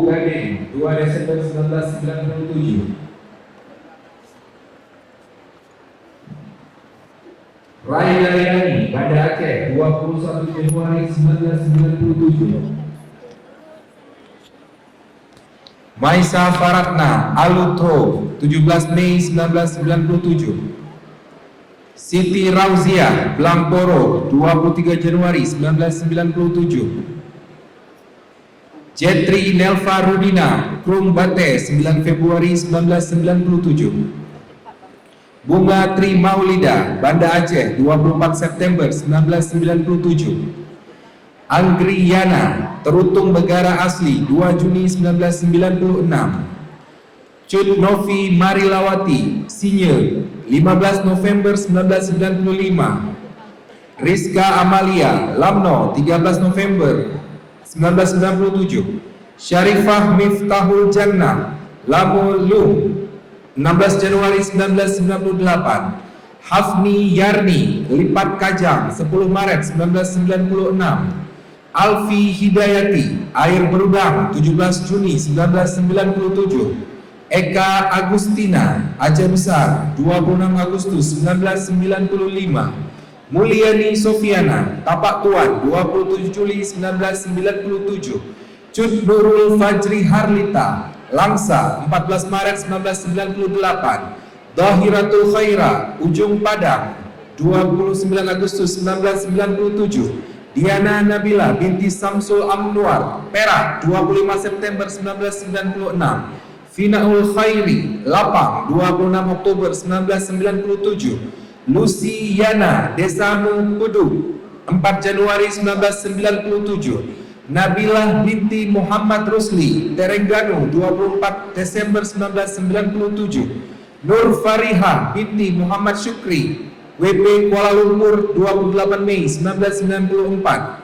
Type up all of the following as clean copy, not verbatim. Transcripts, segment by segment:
Gading 2 Desember 1997. Raina Riani, Banda Aceh 21 Januari 1997. Maisa Faratna Alutro 17 Mei 1997. Siti Rauzia Blankboro 23 Januari 1997. Jetri Nelva Rudina Krum Bate 9 Februari 1997. Bunga Tri Maulida Banda Aceh 24 September 1997. Anggri Yana Terutung Begara Asli 2 Juni 1996. Cut Novi Marilawati Sinye 15 November 1995. Rizka Amalia Lamno 13 November 1997. Syarifah Miftahul Jannah Lamulung 16 Januari 1998. Hafni Yarni Lipat Kajang 10 Maret 1996. Alfi Hidayati Air Berudang 17 Juni 1997. Eka Agustina Aceh Besar 26 Agustus 1995. Mulyani Sofiana Tapak Tuan 27 Juli 1997. Cut Nurul Fajri Harlita Langsa 14 Maret 1998. Dahiratul Khaira Ujung Padang 29 Agustus 1997. Diana Nabila binti Samsul Amnwar Perak 25 September 1996. Finaul Khairi Lapang 26 Oktober 1997. Lucy Yana Desa Mengkudu 4 Januari 1997. Nabilah binti Muhammad Rusli Terengganu 24 Desember 1997. Nur Fariha binti Muhammad Syukri WP Kuala Lumpur 28 Mei 1994.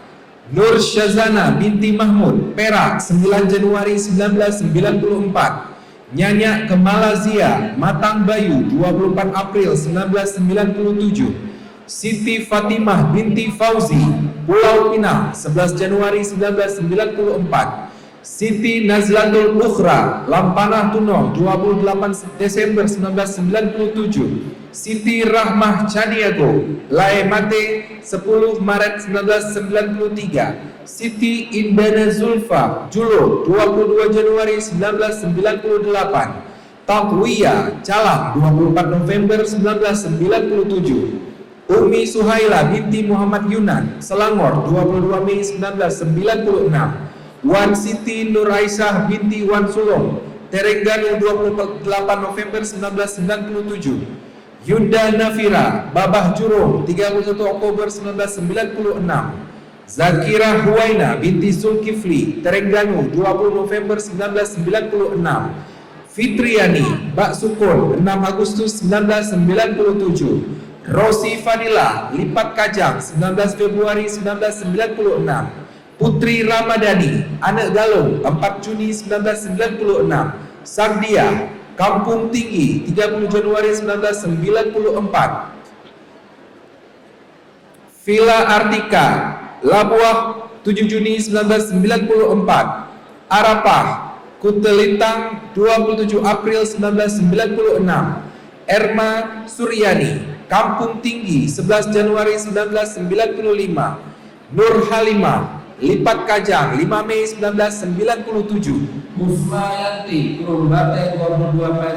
Nur Syazana binti Mahmud Perak 9 Januari 1994. Nyanyak Kemalazia Matang Bayu 24 April 1997. Siti Fatimah binti Fauzi Pulau Pinang 11 Januari 1994. Siti Nazlatul Ukhra Lampanah Tuno 28 Desember 1997. Siti Rahmah Caniago Lae Mate 10 Maret 1993. Siti Indana Zulfa Julo 22 Januari 1998. Taqwiya Calang 24 November 1997. Umi Suhaila binti Muhammad Yunan Selangor 22 Mei 1996. Wan Siti Nur Aisyah binti Wan Sulong Terengganu 28 November 1997. Yunda Nafira Babah Jurong 31 Oktober 1996. Zakira Huwaina binti Zulkifli Terengganu 20 November 1996. Fitriani Bak Sukun 6 Agustus 1997. Rosi Fadila Lipat Kajang 19 Februari 1996. Putri Ramadhani Anak Galung 4 Juni 1996. Sagdia Kampung Tinggi 30 Januari 1994. Villa Artika Labuah 7 Juni 1994. Arapah Kutelintang 27 April 1996. Erma Suryani Kampung Tinggi 11 Januari 1995. Nur Halimah Lipat Kajang 5 Mei 1997. Musma Yanti Kurumbate 22 Mei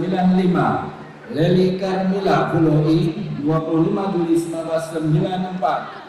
1995. Leli Karmila Buloi 25 Juli 1994.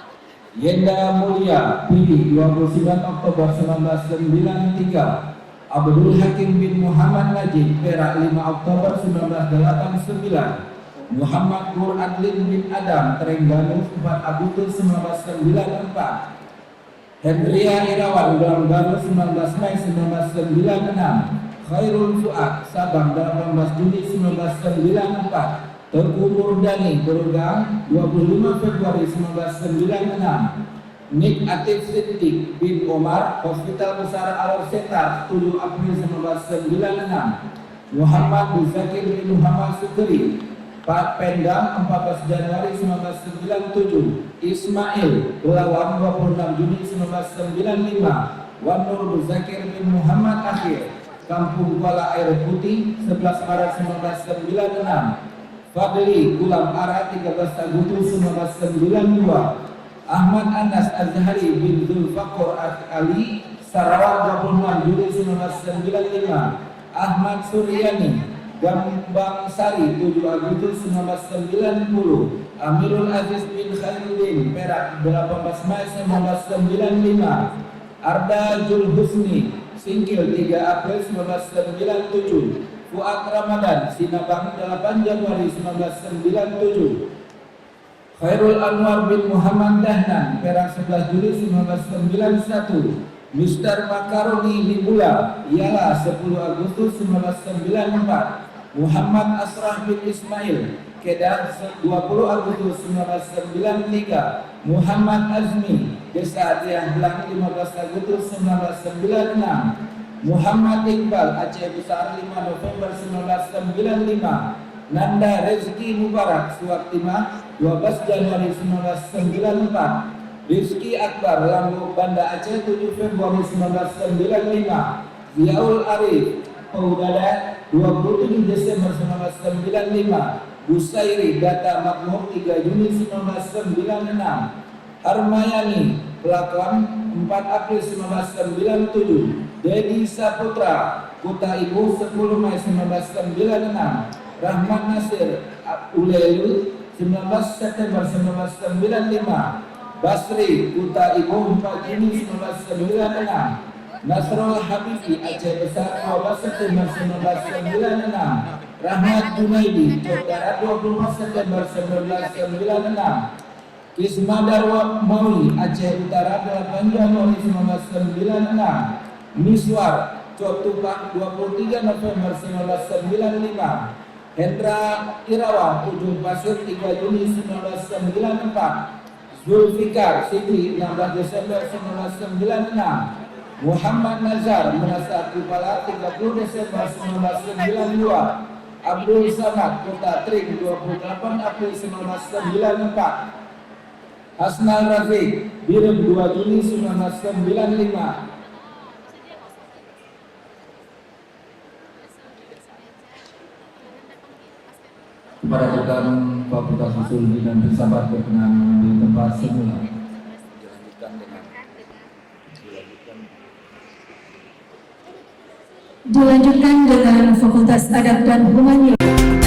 Yenda Mulia Pilih 29 Oktober 1993. Abdul Hakim bin Muhammad Najib Perak 5 Oktober 1989. Muhammad Nur Adlin bin Adam Terengganu 4 Agustus 1994. Hendria Irawan Terengganu 19 Mei 1996. Khairul Fuad Sabang 18 Juni 1994. Tengku Murdani Berudang 25 Februari 1996. Nik Atif Siddiq bin Omar Hospital Besar Al-Setar 7 April 1996. Muhammad Muzakir bin Muhammad Sukri Pak Pendam 14 Januari 1997. Ismail Belawan 26 Juni 1995. Wan Nur Muzakir bin Muhammad Akhir, Kampung Kuala Air Putih, 11 Maret 1996. Fadli Gulam Ara, 13 Agustus 1992. Ahmad Anas Azhari bin Zulfaqor Ali, Sarawak, 26 Juli 1995. Ahmad Suryani Gambang Sari, 7 Agustus 1990. Amirul Aziz bin Khairuddin Perak, 18 Mei 1995. Arda Jul Husni Singkil, 3 April 1997. Fuad Ramadan Sinabang, 8 Januari 1997. Khairul Anwar bin Muhammad Dahnan Perak, 11 Juli 1991. Mr. Makaroni Libula ialah 10 Agustus 1994. Muhammad Asrah bin Ismail Kedah, 20 Agustus 1993. Muhammad Azmi Desa Diah Belang, 15 Agustus 1996. Muhammad Iqbal Aceh Besar, 5 November 1995. Nanda Rezeki Mubarak Suwaktima, 12 Januari 1994. Rizki Akbar Lambu Banda Aceh, 7 Februari 1995. Ziaul Arif Paudada, 27 Desember 1995. Busairi Data Makmur, 3 Juni 1996. Harmayani Pelakon, 4 April 1997. Dedi Saputra Kota Ibu, 10 Mei 1996. Rahmat Nasir Ulelu, 19 September 1995. Basri Kota Ibu, 4 Juni 1996. Nasrul Habibi Aceh Besar, 12 September 1996. Rahmat Junaidi Jawa 24 September 1996. Kisma Darwa Maui Aceh Utara, 8 Januari 1996. Miswar Cotupak, 23 November 1995. Hendra Irawan Ujung Pasir, 3 Juni 1994. Zulfikar Sidri, 16 Desember 1996. Muhammad Nazar Merasa Kupala, 30 Desember 1992. Abdul Samad Kota Tring, 28 April 1994. Hasnal Rafiq Birem, 2 Juni 1995. Kepada rekan Fakultas Usul dan Filsafat berkenan mengambil tempat semula. Dilanjutkan dengan Fakultas Adab dan Humaniora.